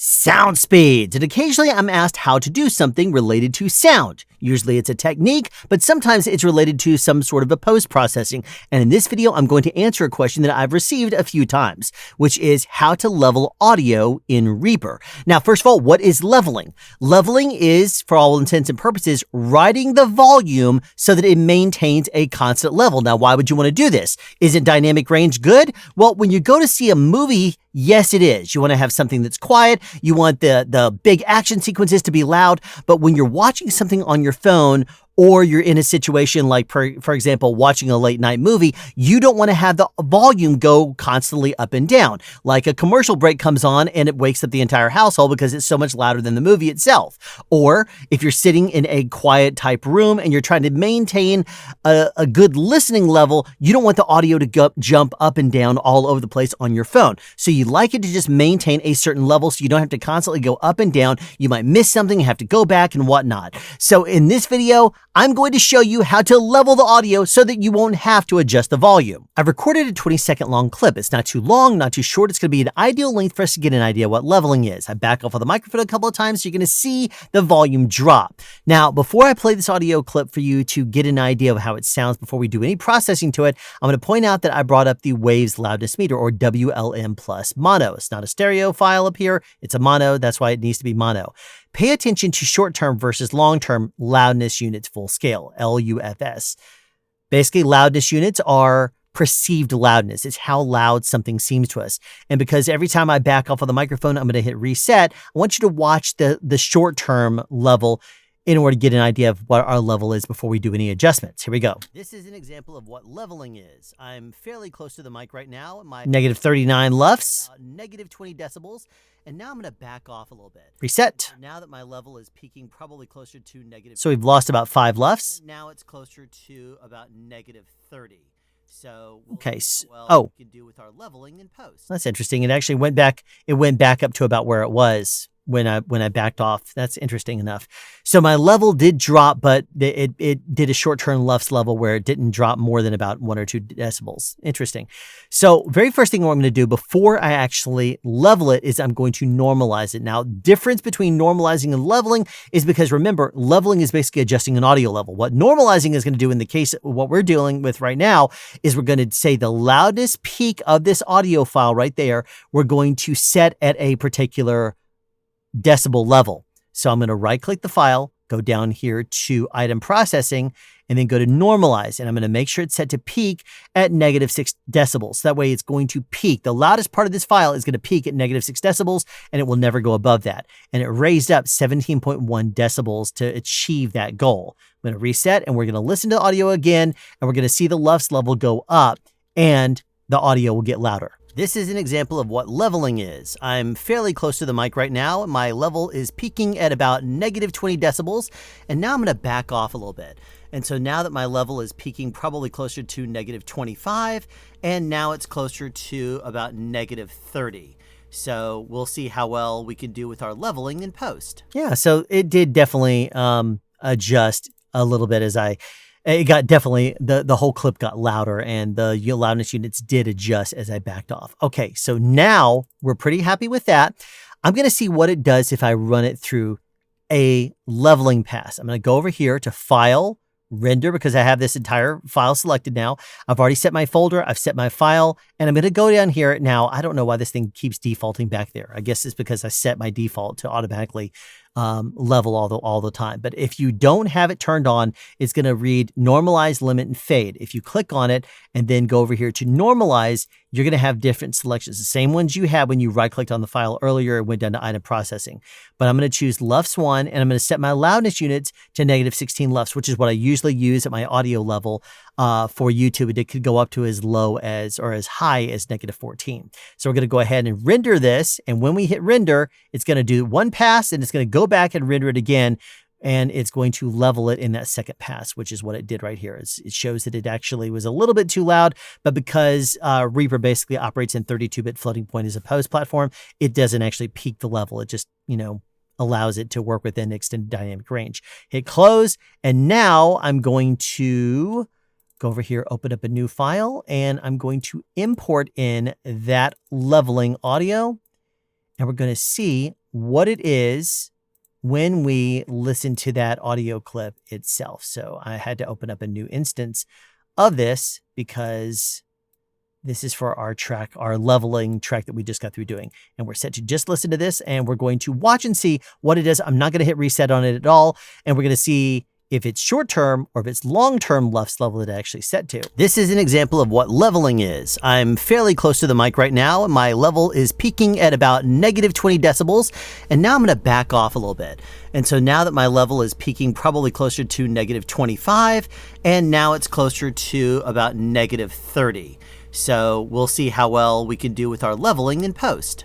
sound speeds, and occasionally I'm asked how to do something related to sound. Usually it's a technique, but sometimes it's related to some sort of a post-processing. And in this video, I'm going to answer a question that I've received a few times, which is how to level audio in Reaper. Now, first of all, what is leveling? Leveling is, for all intents and purposes, riding the volume so that it maintains a constant level. Now, why would you want to do this? Isn't dynamic range good? Well, when you go to see a movie, yes, it is. You want to have something that's quiet. You want the big action sequences to be loud. But when you're watching something on your phone, or you're in a situation like, for example, watching a late night movie, you don't want to have the volume go constantly up and down. Like a commercial break comes on and it wakes up the entire household because it's so much louder than the movie itself. Or if you're sitting in a quiet type room and you're trying to maintain a good listening level, you don't want the audio to jump up and down all over the place on your phone. So you like it to just maintain a certain level so you don't have to constantly go up and down. You might miss something, have to go back and whatnot. So in this video, I'm going to show you how to level the audio so that you won't have to adjust the volume. I've recorded a 20-second long clip. It's not too long, not too short. It's going to be an ideal length for us to get an idea what leveling is. I back off of the microphone a couple of times so you're going to see the volume drop. Now, before I play this audio clip for you to get an idea of how it sounds before we do any processing to it, I'm going to point out that I brought up the Waves Loudness Meter, or WLM plus mono. It's not a stereo file up here. It's a mono. That's why it needs to be mono. Pay attention to short-term versus long-term loudness units full scale, LUFS. Basically, loudness units are perceived loudness. It's how loud something seems to us. And because every time I back off of the microphone, I'm going to hit reset, I want you to watch the short-term level in order to get an idea of what our level is before we do any adjustments. Here we go. This is an example of what leveling is. I'm fairly close to the mic right now. My negative 39 LUFS, about negative 20 decibels. And now I'm going to back off a little bit. Reset. Now that my level is peaking probably closer to negative. So we've lost about 5 LUFS. Now it's closer to about negative 30. So we'll see how well we can do with our leveling in post. That's interesting. It actually went back. It went back up to about where it was when I backed off. That's interesting enough. So my level did drop, but it did a short-term LUFS level where it didn't drop more than about 1 or 2 decibels. Interesting. So very first thing what I'm going to do before I actually level it is I'm going to normalize it. Now, difference between normalizing and leveling is because, remember, leveling is basically adjusting an audio level. What normalizing is going to do in the case of what we're dealing with right now is we're going to say the loudest peak of this audio file right there, we're going to set at a particular decibel level. So I'm going to right click the file, go down here to item processing, and then go to normalize. And I'm going to make sure it's set to peak at negative 6 decibels. So that way it's going to peak. The loudest part of this file is going to peak at negative 6 decibels, and it will never go above that. And it raised up 17.1 decibels to achieve that goal. I'm going to reset, and we're going to listen to the audio again, and we're going to see the LUFS level go up, and the audio will get louder. This is an example of what leveling is. I'm fairly close to the mic right now. My level is peaking at about negative 20 decibels. And now I'm going to back off a little bit. And so now that my level is peaking probably closer to negative 25, and now it's closer to about negative 30. So we'll see how well we can do with our leveling in post. Yeah, so it did definitely adjust a little bit as it got definitely, the whole clip got louder, and the loudness units did adjust as I backed off. Okay, so now we're pretty happy with that. I'm going to see what it does if I run it through a leveling pass. I'm going to go over here to File, Render, because I have this entire file selected now. I've already set my folder, I've set my file, and I'm going to go down here. Now, I don't know why this thing keeps defaulting back there. I guess it's because I set my default to automatically level all the time. But if you don't have it turned on, it's going to read normalize, limit, and fade. If you click on it and then go over here to normalize, you're going to have different selections, the same ones you had when you right-clicked on the file earlier and went down to item processing. But I'm going to choose LUFS 1, and I'm going to set my loudness units to negative 16 LUFS, which is what I usually use at my audio level for YouTube. It could go up to as low as or as high as negative 14. So we're going to go ahead and render this. And when we hit render, it's going to do one pass, and it's going to go back and render it again. And it's going to level it in that second pass, which is what it did right here. It shows that it actually was a little bit too loud, but because Reaper basically operates in 32-bit floating point as a post platform, it doesn't actually peak the level. It just, allows it to work within extended dynamic range. Hit close, and now I'm going to go over here, open up a new file, and I'm going to import in that leveling audio. And we're going to see what it is when we listen to that audio clip itself. So I had to open up a new instance of this because this is for our track, our leveling track that we just got through doing. And we're set to just listen to this, and we're going to watch and see what it does. I'm not going to hit reset on it at all. And we're going to see if it's short-term or if it's long-term LUFS level that I actually set to. This is an example of what leveling is. I'm fairly close to the mic right now. My level is peaking at about negative 20 decibels. And now I'm going to back off a little bit. And so now that my level is peaking probably closer to negative 25, and now it's closer to about negative 30. So we'll see how well we can do with our leveling in post.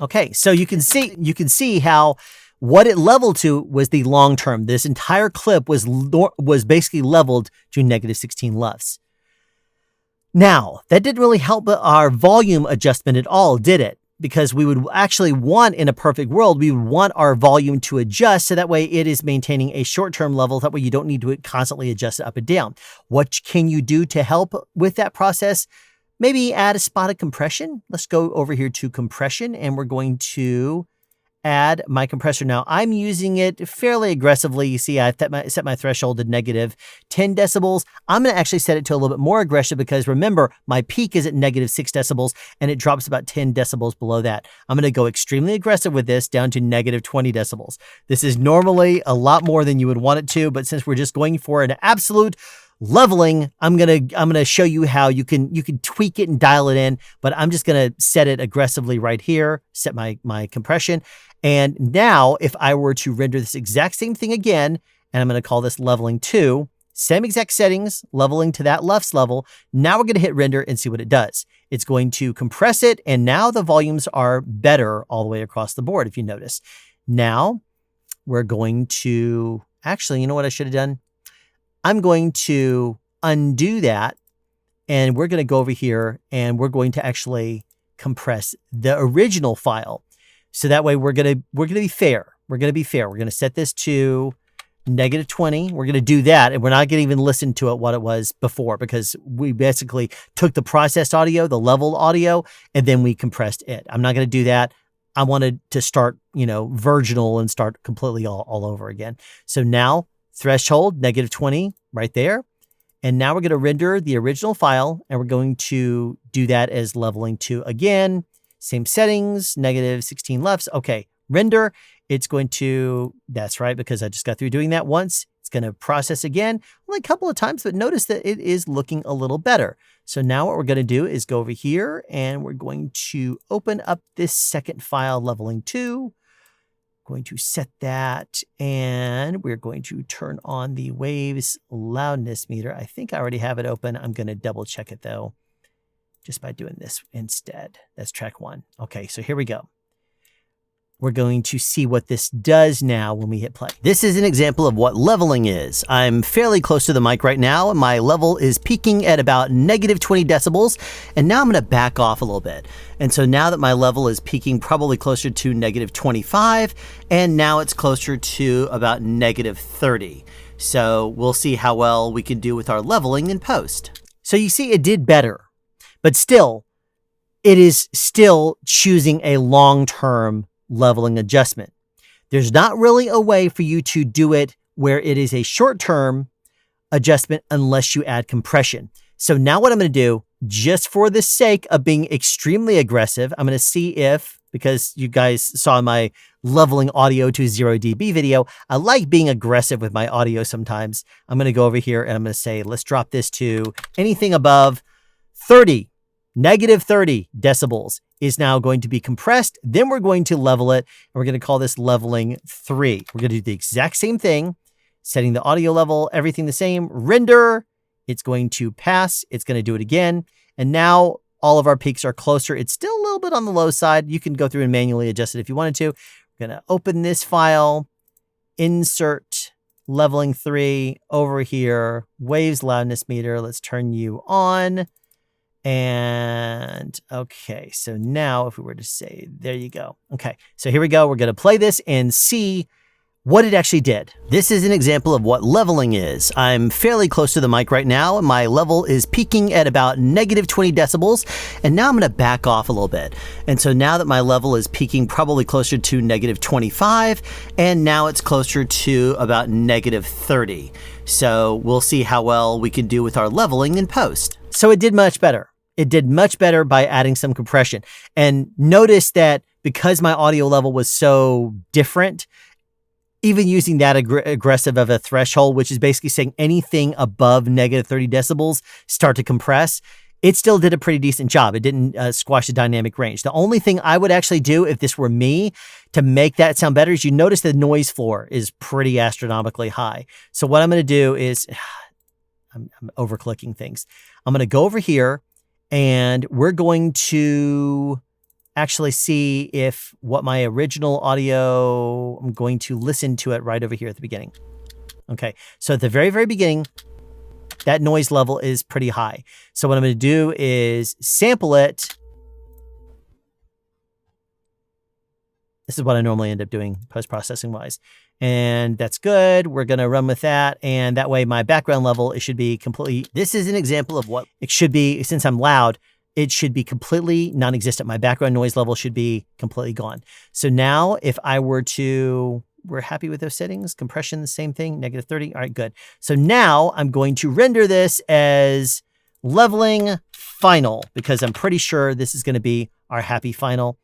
Okay, so you can see how what it leveled to was the long term. This entire clip was basically leveled to negative 16 LUFS. Now, that didn't really help our volume adjustment at all, did it? Because we would actually want, in a perfect world, we would want our volume to adjust so that way it is maintaining a short-term level. That way you don't need to constantly adjust it up and down. What can you do to help with that process? Maybe add a spot of compression. Let's go over here to compression, and we're going to add my compressor. Now, I'm using it fairly aggressively. You see, I've set my threshold to negative 10 decibels. I'm going to actually set it to a little bit more aggressive because remember, my peak is at negative 6 decibels and it drops about 10 decibels below that. I'm going to go extremely aggressive with this down to negative 20 decibels. This is normally a lot more than you would want it to, but since we're just going for an absolute leveling, I'm gonna show you how you can tweak it and dial it in, but I'm just gonna set it aggressively right here, set my compression. And now if I were to render this exact same thing again, and I'm gonna call this leveling 2, same exact settings, leveling to that LUFS level. Now we're gonna hit render and see what it does. It's going to compress it, and now the volumes are better all the way across the board, if you notice. Now we're going to, actually, you know what I should have done? I'm going to undo that, and we're going to go over here and we're going to actually compress the original file. So that way we're going to be fair. We're going to set this to negative 20. We're going to do that, and we're not going to even listen to it what it was before because we basically took the processed audio, the leveled audio, and then we compressed it. I'm not going to do that. I wanted to start, virginal and start completely all over again. So now threshold, negative 20 right there. And now we're going to render the original file, and we're going to do that as leveling 2 again. Same settings, negative 16 LUFS. Okay, render. It's going to, that's right, because I just got through doing that once. It's going to process again, only a couple of times, but notice that it is looking a little better. So now what we're going to do is go over here, and we're going to open up this second file, leveling 2. Going to set that, and we're going to turn on the waves loudness meter. I think I already have it open. I'm going to double check it though, just by doing this instead. That's track 1. Okay, so here we go. We're going to see what this does now when we hit play. This is an example of what leveling is. I'm fairly close to the mic right now. My level is peaking at about negative 20 decibels. And now I'm going to back off a little bit. And so now that my level is peaking probably closer to negative 25, and now it's closer to about negative 30. So we'll see how well we can do with our leveling in post. So you see it did better, but still, it is still choosing a long-term leveling adjustment. There's not really a way for you to do it where it is a short-term adjustment unless you add compression. So now what I'm going to do, just for the sake of being extremely aggressive, I'm going to see if, because you guys saw my leveling audio to 0 dB video, I like being aggressive with my audio sometimes. I'm going to go over here and I'm going to say, let's drop this to anything above 30. Negative 30 decibels is now going to be compressed. Then we're going to level it, and we're going to call this leveling 3. We're going to do the exact same thing, setting the audio level, everything the same. Render, it's going to pass. It's going to do it again. And now all of our peaks are closer. It's still a little bit on the low side. You can go through and manually adjust it if you wanted to. We're going to open this file, insert leveling 3 over here, waves loudness meter. Let's turn you on. And okay, so now if we were to say, there you go. Okay, so here we go. We're going to play this and see what it actually did. This is an example of what leveling is. I'm fairly close to the mic right now. My level is peaking at about negative 20 decibels, and now I'm going to back off a little bit. And so now that my level is peaking probably closer to negative 25, and now it's closer to about negative 30. So we'll see how well we can do with our leveling in post. So it did much better. It did much better by adding some compression. And notice that because my audio level was so different, even using that aggressive of a threshold, which is basically saying anything above negative 30 decibels start to compress, it still did a pretty decent job. It didn't squash the dynamic range. The only thing I would actually do if this were me to make that sound better is you notice the noise floor is pretty astronomically high. So what I'm going to do is, I'm over-clicking things. I'm going to go over here and we're going to actually see if what my original audio, I'm going to listen to it right over here at the beginning. Okay, so at the very, very beginning, that noise level is pretty high. So what I'm going to do is sample it. This is what I normally end up doing post-processing wise. And that's good. We're going to run with that. And that way my background level, it should be completely, this is an example of what it should be. Since I'm loud, it should be completely non-existent. My background noise level should be completely gone. So now if I were to, we're happy with those settings, compression, the same thing, negative 30. All right, good. So now I'm going to render this as leveling final because I'm pretty sure this is going to be our happy final.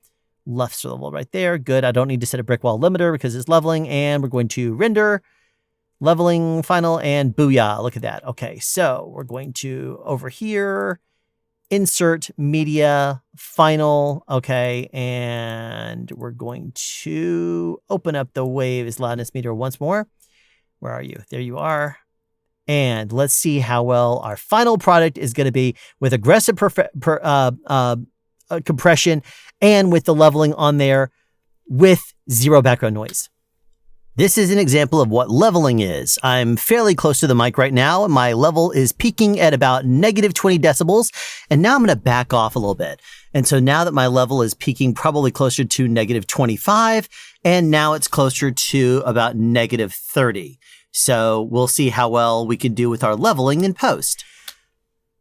Left level right there. Good. I don't need to set a brick wall limiter because it's leveling, and we're going to render leveling final, and booyah. Look at that. Okay. So we're going to over here, insert media final. Okay. And we're going to open up the waves loudness meter once more. Where are you? There you are. And let's see how well our final product is going to be with aggressive compression and with the leveling on there with zero background noise. This is an example of what leveling is. I'm fairly close to the mic right now. My level is peaking at about negative 20 decibels, and now I'm going to back off a little bit. And so now that my level is peaking probably closer to negative 25, and now it's closer to about negative 30. So we'll see how well we can do with our leveling in post.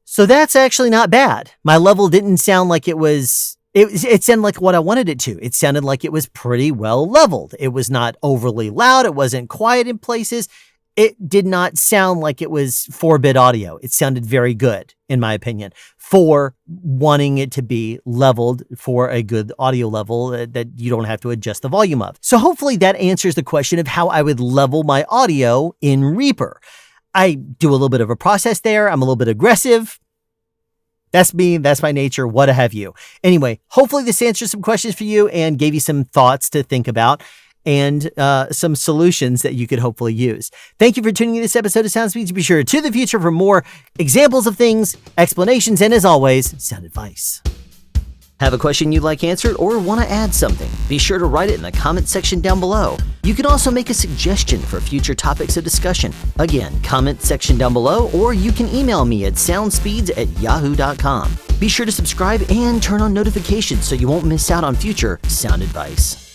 So that's actually not bad. My level didn't sound like it was, it sounded like what I wanted it to. It sounded like it was pretty well leveled. It was not overly loud. It wasn't quiet in places. It did not sound like it was 4-bit audio. It sounded very good, in my opinion, for wanting it to be leveled for a good audio level that you don't have to adjust the volume of. So hopefully that answers the question of how I would level my audio in Reaper. I do a little bit of a process there. I'm a little bit aggressive. That's me. That's my nature. What have you. Anyway, hopefully this answers some questions for you and gave you some thoughts to think about and some solutions that you could hopefully use. Thank you for tuning in to this episode of Sound Speeds. Be sure to the future for more examples of things, explanations, and as always, sound advice. Have a question you'd like answered or want to add something? Be sure to write it in the comment section down below. You can also make a suggestion for future topics of discussion. Again, comment section down below, or you can email me at soundspeeds@yahoo.com. Be sure to subscribe and turn on notifications so you won't miss out on future sound advice.